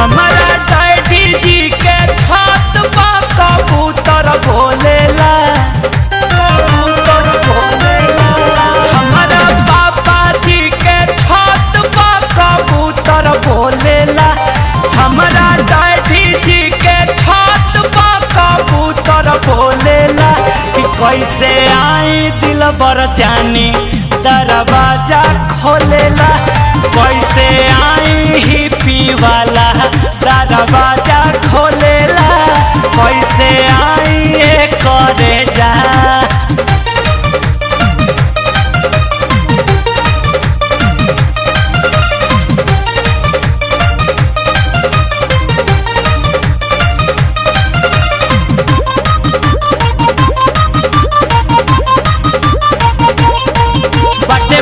हमारा डैडी जी के छत पर कबूतर बोलेला, कबूतर बोलेला। हमारा पापा जी के छत पर कबूतर बोलेला, हमारा डैडी जी के छत पर कबूतर बोलेला। कि कैसे आई दिल बर जानी दरवाजा खोलेला, कैसे आई ही पीवाला दरवाजा खोलेला, कैसे आई ये करे जा।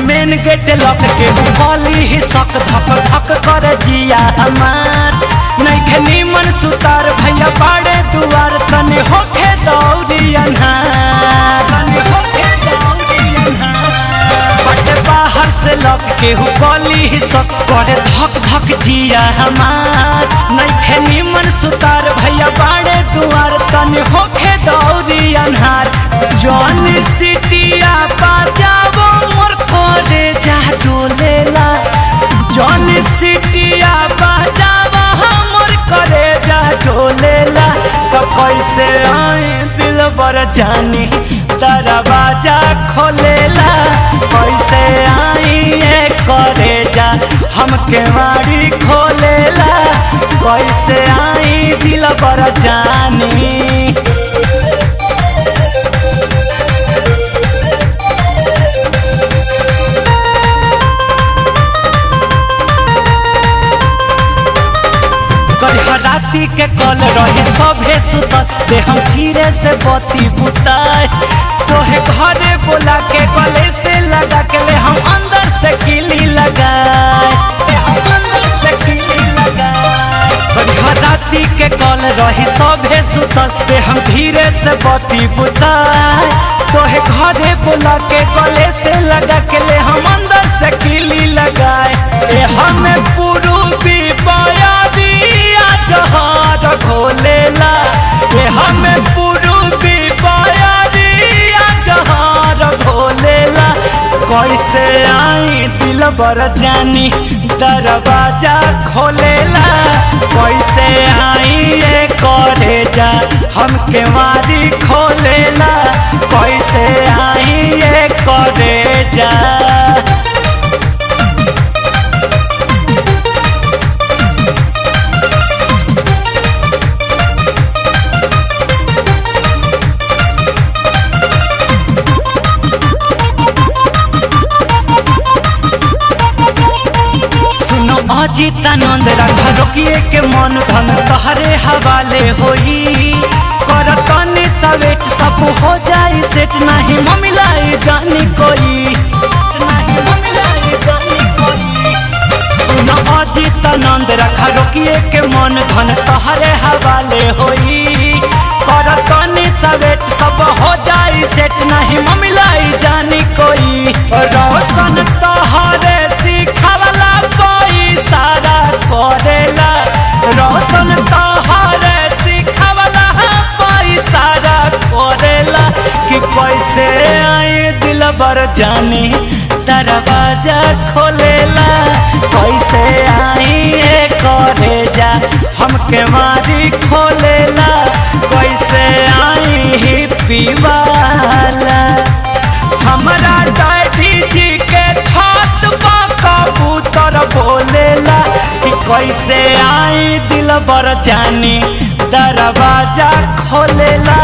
मेन गेट लॉक के खोली ही सक धक धक कर जिया हमार। नइखे निमन सुतार भैया बाड़े दुआर, तने होखे दौड़ी अन्हार, तने होखे दौड़ी अन्हार। बटे बाहर से लॉक के खोली ही सक करे धक धक जिया हमार। नइखे निमन सुतार भैया बाड़े दुआर, तने होखे दौड़ी अन्हार। जौन सिटिया बजावो मोर करे जा डोलेला, जौन सिटिया बजावा हमर करे जा डोलेला। तो कैसे आई दिल बर जानी दरवाजा खोलेला, कैसे आई ये करे जा हमके मारी खोलेला, कैसे आई दिल बर जानी। राती के कल रही सभे सुतल, दे हम धीरे से बत्ती बुताए। तोहे घरे बोला के गले से लगा के ले हम अंदर से किली लगाए, हम अंदर से किली लगाए। राती के कल रही सभे सुतल, दे हम धीरे से बत्ती बुताए। तोहे घरे बोला के गले से लगा के ले हम अंदर से किली लगाए। ए हमें पूर्वी बयारी जहाज खोलेला, ये हमें पूर्वी बयारिया जहाज खोलेला। कैसे आई दिल बर जानी दरवाजा खोलेला, कैसे आई ये करे जा हमके मारी खोलेला, कैसे आई ये करे जा। अजितानंद रखा रोकिए के मन धन तहरे हवाले होई। कर तनी सवेट सब हो जाई सेट, नहीं ममिलाई जानी कोई, नहीं ममिलाई जानी कोई। सुनो अजितानंद रखा रोकिए के मन धन तहरे हवाले होई। कर तनी सवेट सब हो जाई सेट, नहीं ममिलाई जानी कोई। रोशन तहरे सिखावला सारा करेला, रोशन तोहरे सिखावला पैसारा करेला। कि कैसे आई दिल बर जानी दरवाजा खोलेला, कैसे आई ये करे जा हमके मारी खोलेला, कैसे आई ही पीवाला। हमारा डैडी जी के छत पर कबूतर बोलेला, कि कैसे आई दिल बर जानी दरवाजा खोलेला,